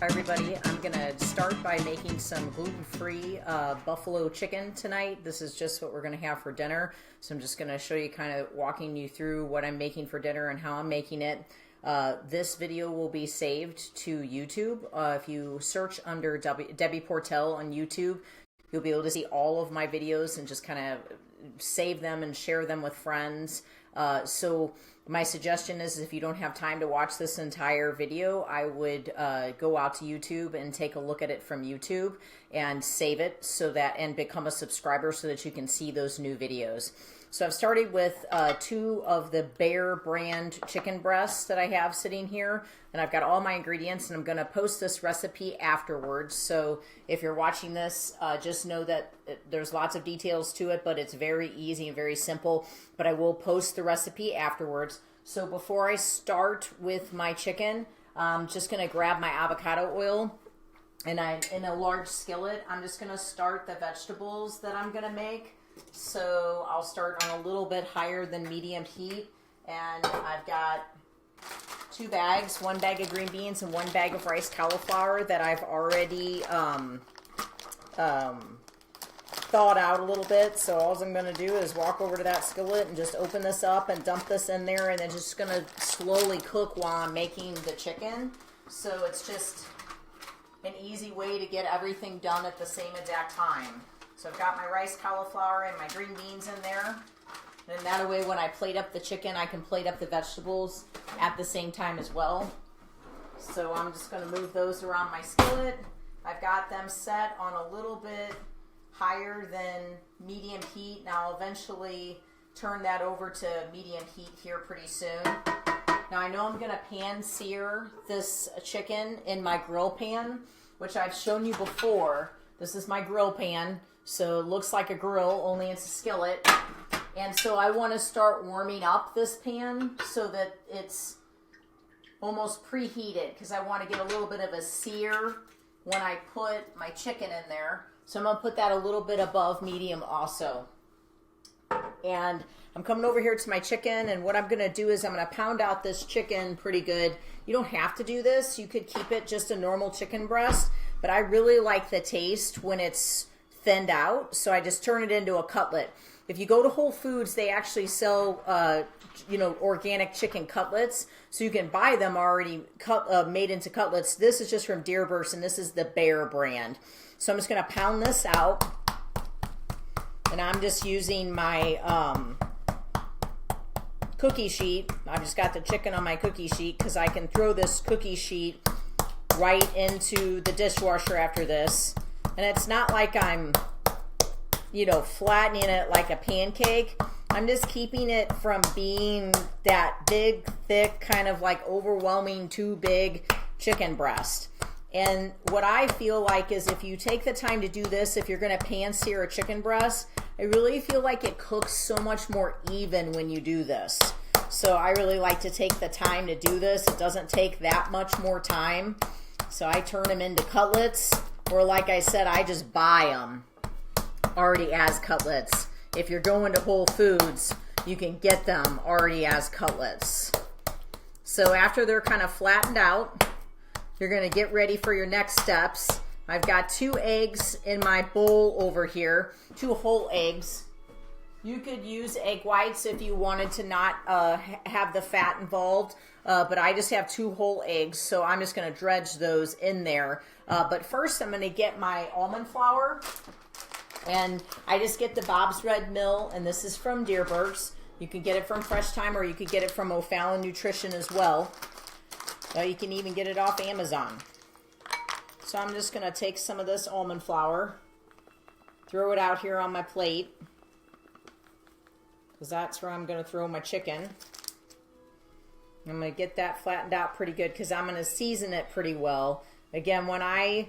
Hi everybody, I'm going to start by making some gluten-free buffalo chicken tonight. This is just what we're going to have for dinner. So I'm just going to show you, kind of walking you through what I'm making for dinner and how I'm making it. This video will be saved to YouTube. If you search under Debbie Portell on YouTube, you'll be able to see all of my videos and just kind of save them and share them with friends. So my suggestion is, if you don't have time to watch this entire video, I would go out to YouTube and take a look at it from YouTube and save it so that, and become a subscriber so that you can see those new videos. So I've started with 2 of the Bear brand chicken breasts that I have sitting here, and I've got all my ingredients, and I'm going to post this recipe afterwards. So if you're watching this, just know that there's lots of details to it, but it's very easy and very simple. But I will post the recipe afterwards. So before I start with my chicken, I'm just going to grab my avocado oil, and in a large skillet, I'm just going to start the vegetables that I'm going to make. So I'll start on a little bit higher than medium heat, and I've got 2 bags, 1 bag of green beans and 1 bag of rice cauliflower that I've already thawed out a little bit. So all I'm going to do is walk over to that skillet and just open this up and dump this in there, and then just going to slowly cook while I'm making the chicken. So it's just an easy way to get everything done at the same exact time. So I've got my rice cauliflower and my green beans in there. And that way, when I plate up the chicken, I can plate up the vegetables at the same time as well. So I'm just going to move those around my skillet. I've got them set on a little bit higher than medium heat. Now I'll eventually turn that over to medium heat here pretty soon. Now I know I'm going to pan sear this chicken in my grill pan, which I've shown you before. This is my grill pan. So it looks like a grill, only it's a skillet. And so I want to start warming up this pan so that it's almost preheated, because I want to get a little bit of a sear when I put my chicken in there. So I'm going to put that a little bit above medium also. And I'm coming over here to my chicken, and what I'm going to do is I'm going to pound out this chicken pretty good. You don't have to do this. You could keep it just a normal chicken breast, but I really like the taste when it's thinned out, so I just turn it into a cutlet. If you go to Whole Foods, they actually sell organic chicken cutlets, so you can buy them already made into cutlets. This is just from Deerburst, and this is the Bear brand. So I'm just going to pound this out, and I'm just using my cookie sheet. I've just got the chicken on my cookie sheet because I can throw this cookie sheet right into the dishwasher after this. And it's not like I'm, flattening it like a pancake. I'm just keeping it from being that big, thick, kind of like overwhelming, too big chicken breast. And what I feel like is, if you take the time to do this, if you're going to pan sear a chicken breast, I really feel like it cooks so much more even when you do this. So I really like to take the time to do this. It doesn't take that much more time. So I turn them into cutlets. Or like I said, I just buy them already as cutlets. If you're going to Whole Foods, you can get them already as cutlets. So after they're kind of flattened out, you're going to get ready for your next steps. I've got 2 eggs in my bowl over here, 2 whole eggs. You could use egg whites if you wanted to not have the fat involved. But I just have 2 whole eggs, so I'm just going to dredge those in there. But first, I'm going to get my almond flour, and I just get the Bob's Red Mill, and this is from Deerburst. You can get it from Fresh Thyme, or you could get it from O'Fallon Nutrition as well. You can even get it off Amazon. So I'm just going to take some of this almond flour, throw it out here on my plate, because that's where I'm going to throw my chicken. I'm going to get that flattened out pretty good, because I'm going to season it pretty well. Again, when I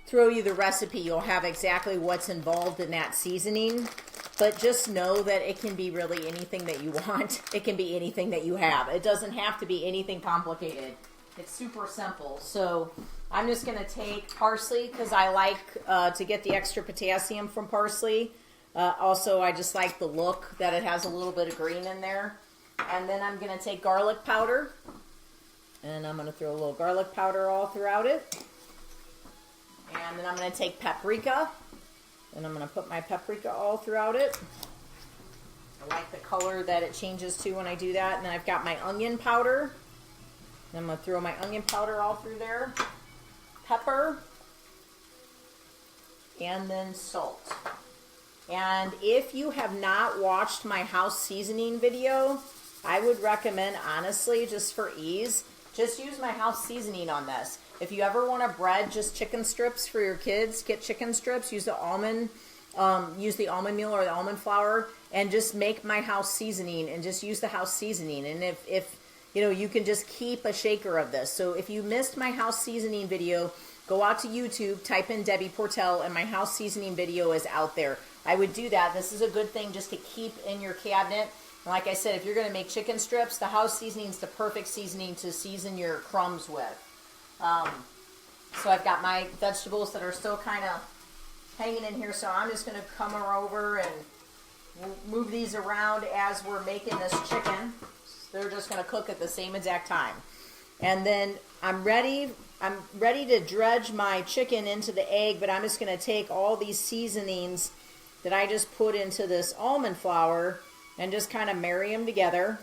throw you the recipe, you'll have exactly what's involved in that seasoning. But just know that it can be really anything that you want. It can be anything that you have. It doesn't have to be anything complicated. It's super simple. So I'm just going to take parsley, because I like to get the extra potassium from parsley. Also, I just like the look that it has a little bit of green in there. And then I'm going to take garlic powder. And I'm going to throw a little garlic powder all throughout it. And then I'm going to take paprika, and I'm going to put my paprika all throughout it. I like the color that it changes to when I do that. And then I've got my onion powder. And I'm going to throw my onion powder all through there. Pepper. And then salt. And if you have not watched my house seasoning video, I would recommend, honestly, just for ease, just use my house seasoning on this. If you ever want to bread just chicken strips for your kids, get chicken strips, use the almond meal or the almond flour, and just make my house seasoning and just use the house seasoning. And if you know, you can just keep a shaker of this. So if you missed my house seasoning video, go out to YouTube, type in Debbie Portell, and my house seasoning video is out there. I would do that. This is a good thing just to keep in your cabinet. And like I said, if you're going to make chicken strips, the house seasoning is the perfect seasoning to season your crumbs with. So I've got my vegetables that are still kind of hanging in here, so I'm just going to come over and move these around as we're making this chicken. They're just going to cook at the same exact time. And then I'm ready to dredge my chicken into the egg, but I'm just going to take all these seasonings that I just put into this almond flour and just kind of marry them together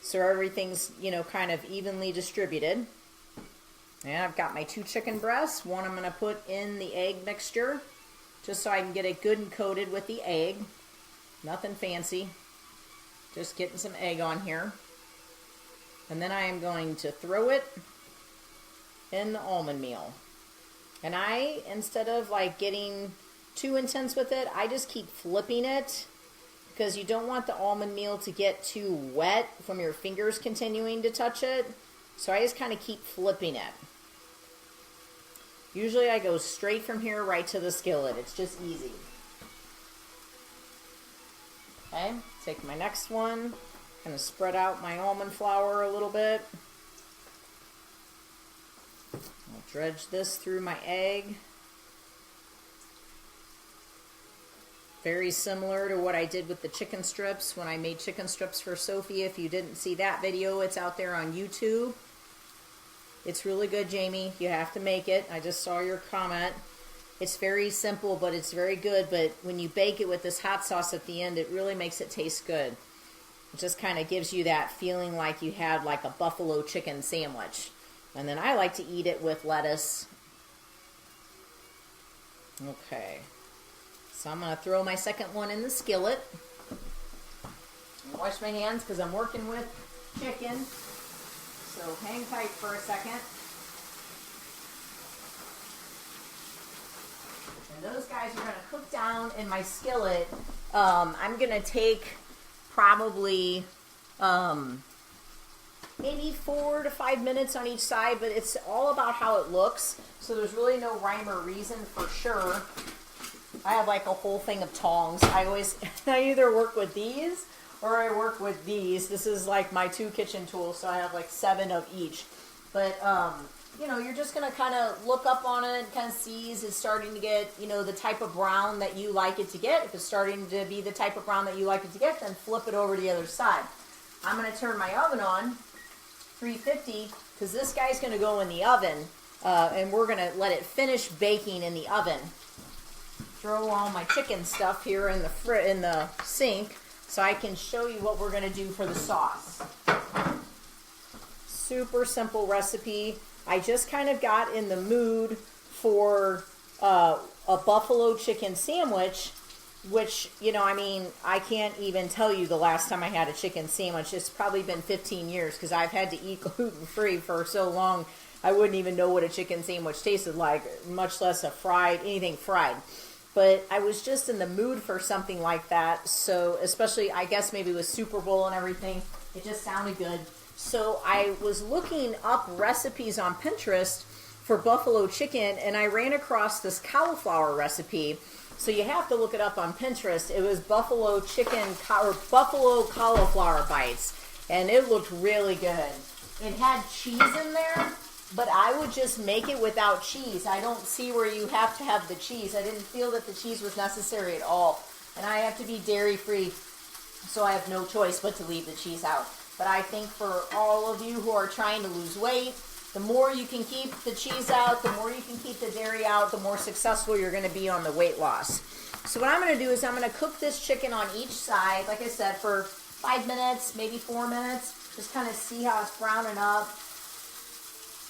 so everything's, you know, kind of evenly distributed. And I've got my 2 chicken breasts. One I'm going to put in the egg mixture just so I can get it good and coated with the egg. Nothing fancy. Just getting some egg on here. And then I am going to throw it in the almond meal. And instead of like getting too intense with it, I just keep flipping it because you don't want the almond meal to get too wet from your fingers continuing to touch it. So I just kind of keep flipping it. Usually I go straight from here right to the skillet. It's just easy. Okay, take my next one. Kind of spread out my almond flour a little bit. I'll dredge this through my egg. Very similar to what I did with the chicken strips when I made chicken strips for Sophie. If you didn't see that video, it's out there on YouTube. It's really good, Jamie. You have to make it. I just saw your comment. It's very simple, but it's very good. But when you bake it with this hot sauce at the end, it really makes it taste good. It just kind of gives you that feeling like you had like a buffalo chicken sandwich. And then I like to eat it with lettuce. Okay. So I'm going to throw my second one in the skillet. Wash my hands because I'm working with chicken. So hang tight for a second. And those guys are going to cook down in my skillet. I'm going to take probably maybe 4 to 5 minutes on each side, but it's all about how it looks. So there's really no rhyme or reason for sure. I have like a whole thing of tongs. I either work with these or I work with these. This is like my 2 kitchen tools, so I have like 7 of each. But, you know, you're just going to kind of look up on it and kind of see is it starting to get, you know, the type of brown that you like it to get. If it's starting to be the type of brown that you like it to get, then flip it over to the other side. I'm going to turn my oven on, 350, because this guy's going to go in the oven, and we're going to let it finish baking in the oven. Throw all my chicken stuff here in the sink so I can show you what we're going to do for the sauce. Super simple recipe. I just kind of got in the mood for a buffalo chicken sandwich, which, you know, I mean, I can't even tell you the last time I had a chicken sandwich. It's probably been 15 years because I've had to eat gluten-free for so long I wouldn't even know what a chicken sandwich tasted like, much less anything fried. But I was just in the mood for something like that. So especially, I guess maybe with Super Bowl and everything, it just sounded good. So I was looking up recipes on Pinterest for buffalo chicken, and I ran across this cauliflower recipe. So you have to look it up on Pinterest. It was buffalo cauliflower bites, and it looked really good. It had cheese in there, but I would just make it without cheese. I don't see where you have to have the cheese. I didn't feel that the cheese was necessary at all. And I have to be dairy-free, so I have no choice but to leave the cheese out. but I think for all of you who are trying to lose weight, the more you can keep the cheese out, the more you can keep the dairy out, the more successful you're going to be on the weight loss. So what I'm going to do is I'm going to cook this chicken on each side, like I said, for 5 minutes, maybe 4 minutes. Just kind of see how it's browning up.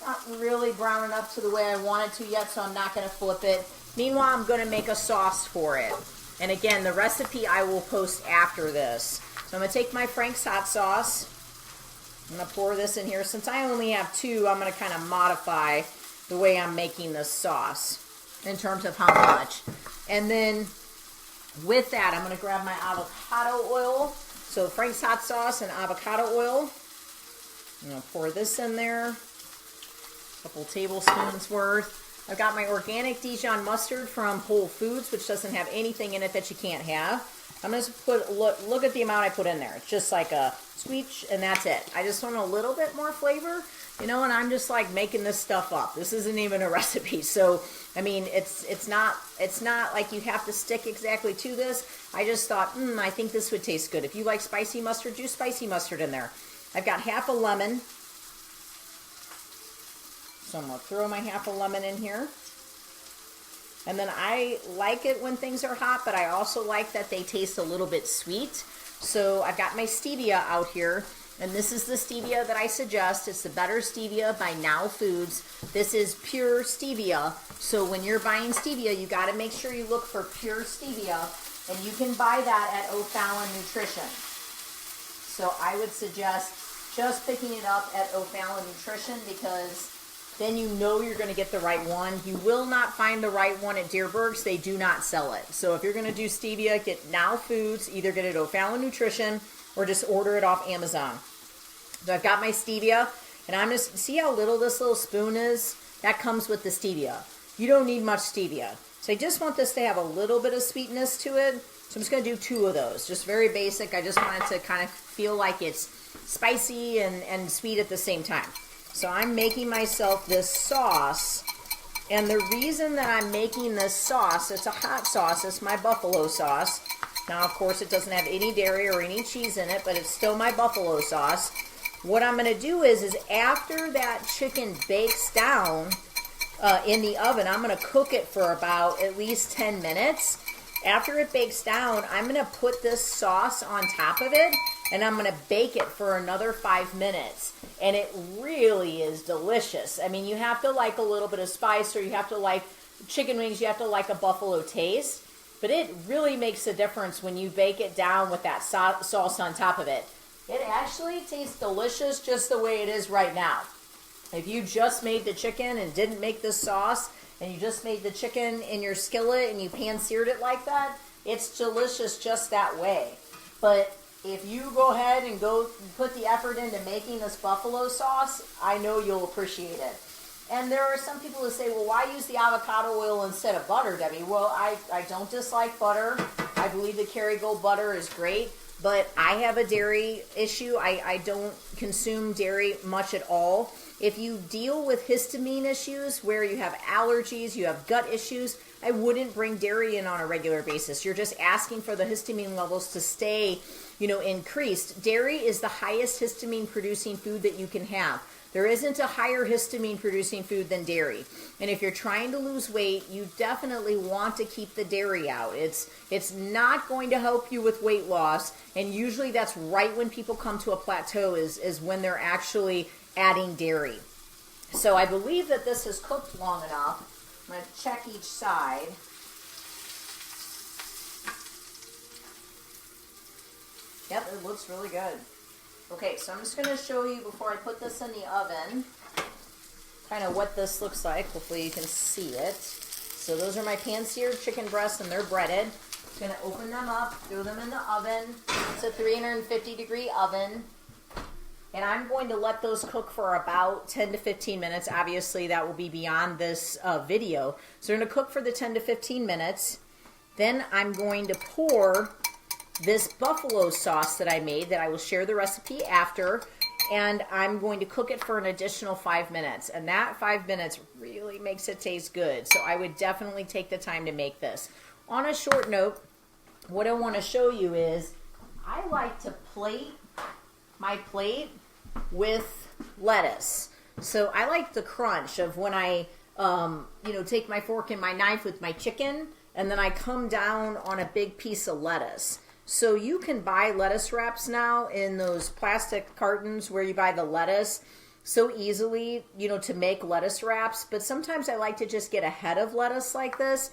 Not really browning up to the way I want it to yet, so I'm not going to flip it. Meanwhile, I'm going to make a sauce for it. And again, the recipe I will post after this. So I'm going to take my Frank's hot sauce. I'm going to pour this in here. Since I only have 2, I'm going to kind of modify the way I'm making this sauce in terms of how much. And then with that, I'm going to grab my avocado oil. So Frank's hot sauce and avocado oil. I'm going to pour this in there. A couple tablespoons worth. I've got my organic Dijon mustard from Whole Foods, which doesn't have anything in it that you can't have. I'm going to put, look at the amount I put in there. It's just like a squeech, and that's it. I just want a little bit more flavor, you know, and I'm just like making this stuff up. This isn't even a recipe. So, I mean, it's not like you have to stick exactly to this. I just thought, I think this would taste good. If you like spicy mustard, use spicy mustard in there. I've got half a lemon. So I'm going to throw my half a lemon in here. And then I like it when things are hot, but I also like that they taste a little bit sweet. So I've got my stevia out here, and this is the stevia that I suggest. It's the Better Stevia by Now Foods. This is pure stevia. So when you're buying stevia, you got to make sure you look for pure stevia, and you can buy that at O'Fallon Nutrition. So I would suggest just picking it up at O'Fallon Nutrition, because then you know you're going to get the right one. You will not find the right one at Deerberg's. They do not sell it. So if you're going to do stevia, get Now Foods. Either get it at O'Fallon Nutrition or just order it off Amazon. So I've got my stevia, and I'm just, see how little this little spoon is? That comes with the stevia. You don't need much stevia. So I just want this to have a little bit of sweetness to it. So I'm just going to do 2 of those. Just very basic. I just want it to kind of feel like it's spicy and sweet at the same time. So I'm making myself this sauce, and the reason that I'm making this sauce, it's a hot sauce, it's my buffalo sauce. Now, of course, it doesn't have any dairy or any cheese in it, but it's still my buffalo sauce. What I'm going to do is after that chicken bakes down in the oven, I'm going to cook it for about at least 10 minutes. After it bakes down, I'm going to put this sauce on top of it, and I'm going to bake it for another 5 minutes. And it really is delicious. I mean, you have to like a little bit of spice, or you have to like chicken wings, you have to like a buffalo taste. But it really makes a difference when you bake it down with that sauce on top of it. It actually tastes delicious just the way it is right now. If you just made the chicken and didn't make the sauce, and you just made the chicken in your skillet and you pan-seared it like that, it's delicious just that way. But if you go ahead and go put the effort into making this buffalo sauce, I know you'll appreciate it. And there are some people who say, well, why use the avocado oil instead of butter, Debbie? Well, I don't dislike butter. I believe the Kerrygold butter is great, but I have a dairy issue. I don't consume dairy much at all. If you deal with histamine issues where you have allergies, you have gut issues, I wouldn't bring dairy in on a regular basis. You're just asking for the histamine levels to stay, increased. Dairy is the highest histamine producing food that you can have. There isn't a higher histamine producing food than dairy. And if you're trying to lose weight, you definitely want to keep the dairy out. It's not going to help you with weight loss. And usually that's right when people come to a plateau is when they're actually adding dairy. So I believe that this is cooked long enough. I'm going to check each side. Yep, it looks really good. Okay, so I'm just going to show you before I put this in the oven kind of what this looks like. Hopefully you can see it. So those are my pan-seared chicken breasts, and they're breaded. I'm going to open them up, throw them in the oven. It's a 350-degree oven. And I'm going to let those cook for about 10 to 15 minutes. Obviously, that will be beyond this video. So we're going to cook for the 10 to 15 minutes. Then I'm going to pour this buffalo sauce that I made, that I will share the recipe after, and I'm going to cook it for an additional 5 minutes. And that 5 minutes really makes it taste good. So I would definitely take the time to make this. On a short note, what I want to show you is I like to plate my plate with lettuce. So I like the crunch of when I, take my fork and my knife with my chicken, and then I come down on a big piece of lettuce. So you can buy lettuce wraps now in those plastic cartons where you buy the lettuce so easily, to make lettuce wraps. But sometimes I like to just get a head of lettuce like this.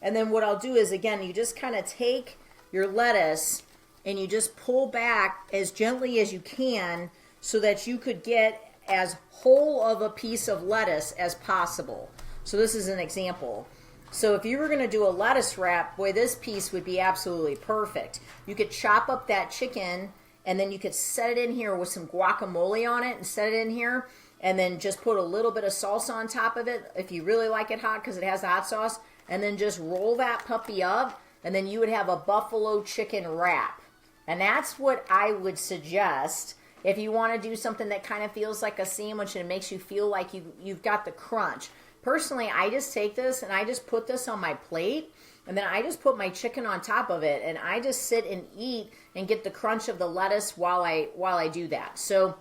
And then what I'll do is, again, you just kind of take your lettuce and you just pull back as gently as you can so that you could get as whole of a piece of lettuce as possible. So this is an example. So if you were going to do a lettuce wrap, boy, this piece would be absolutely perfect. You could chop up that chicken, and then you could set it in here with some guacamole on it and set it in here, and then just put a little bit of salsa on top of it if you really like it hot because it has the hot sauce, and then just roll that puppy up, and then you would have a buffalo chicken wrap. And that's what I would suggest if you want to do something that kind of feels like a sandwich and it makes you feel like you've got the crunch. Personally, I just take this and I just put this on my plate, and then I just put my chicken on top of it, and I just sit and eat and get the crunch of the lettuce while I do that. So,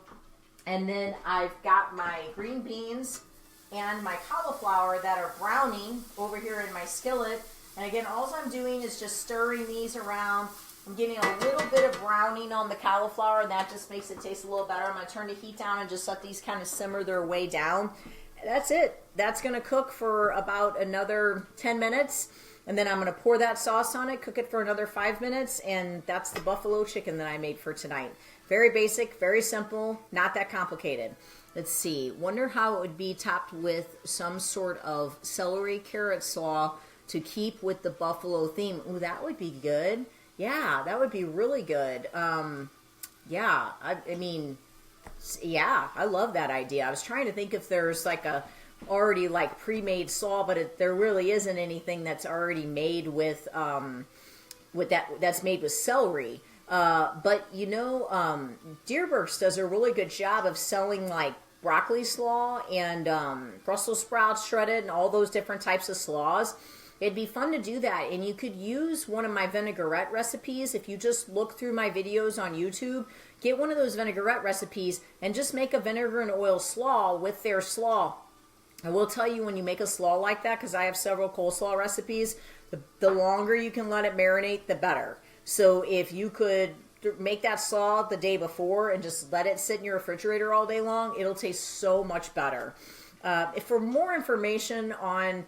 and then I've got my green beans and my cauliflower that are browning over here in my skillet. And again, all I'm doing is just stirring these around. I'm getting a little bit of browning on the cauliflower, and that just makes it taste a little better. I'm going to turn the heat down and just let these kind of simmer their way down. That's it. That's going to cook for about another 10 minutes. And then I'm going to pour that sauce on it, cook it for another 5 minutes. And that's the buffalo chicken that I made for tonight. Very basic, very simple, not that complicated. Let's see. Wonder how it would be topped with some sort of celery carrot slaw to keep with the buffalo theme. Ooh, that would be good. Yeah, that would be really good. Yeah, I love that idea. I was trying to think if there's like a already like pre-made slaw, but there really isn't anything that's already made with that's made with celery. But Deerbergs does a really good job of selling like broccoli slaw and Brussels sprouts shredded and all those different types of slaws. It'd be fun to do that, and you could use one of my vinaigrette recipes. If you just look through my videos on YouTube, get one of those vinaigrette recipes and just make a vinegar and oil slaw with their slaw. I will tell you, when you make a slaw like that, because I have several coleslaw recipes, the longer you can let it marinate, the better. So if you could make that slaw the day before and just let it sit in your refrigerator all day long, it'll taste so much better. For more information on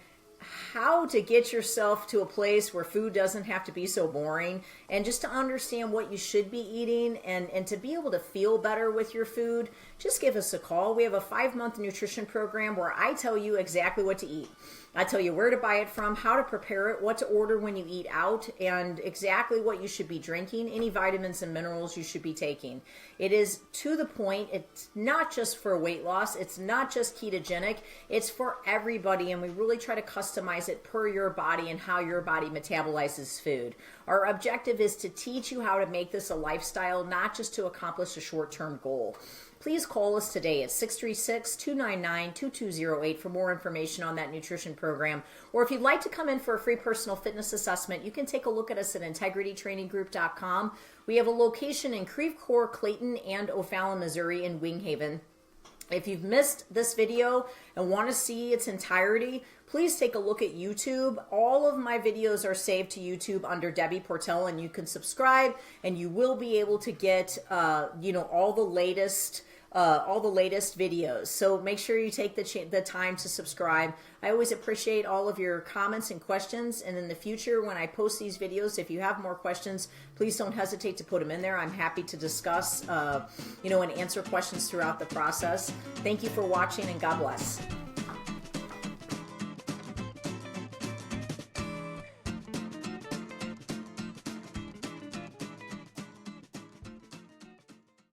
how to get yourself to a place where food doesn't have to be so boring, and just to understand what you should be eating and to be able to feel better with your food, just give us a call. We have a 5-month nutrition program where I tell you exactly what to eat. I tell you where to buy it from, how to prepare it, what to order when you eat out, and exactly what you should be drinking, any vitamins and minerals you should be taking. It is to the point. It's not just for weight loss. It's not just ketogenic. It's for everybody, and we really try to customize it per your body and how your body metabolizes food. Our objective is to teach you how to make this a lifestyle, not just to accomplish a short-term goal. Please call us today at 636-299-2208 for more information on that nutrition program. Or if you'd like to come in for a free personal fitness assessment, you can take a look at us at integritytraininggroup.com. We have a location in Creve Coeur, Clayton, and O'Fallon, Missouri in Winghaven. If you've missed this video and want to see its entirety, please take a look at YouTube. All of my videos are saved to YouTube under Debbie Portell, and you can subscribe, and you will be able to get all the latest videos. So make sure you take the time to subscribe. I always appreciate all of your comments and questions. And in the future, when I post these videos, if you have more questions, please don't hesitate to put them in there. I'm happy to discuss, and answer questions throughout the process. Thank you for watching, and God bless.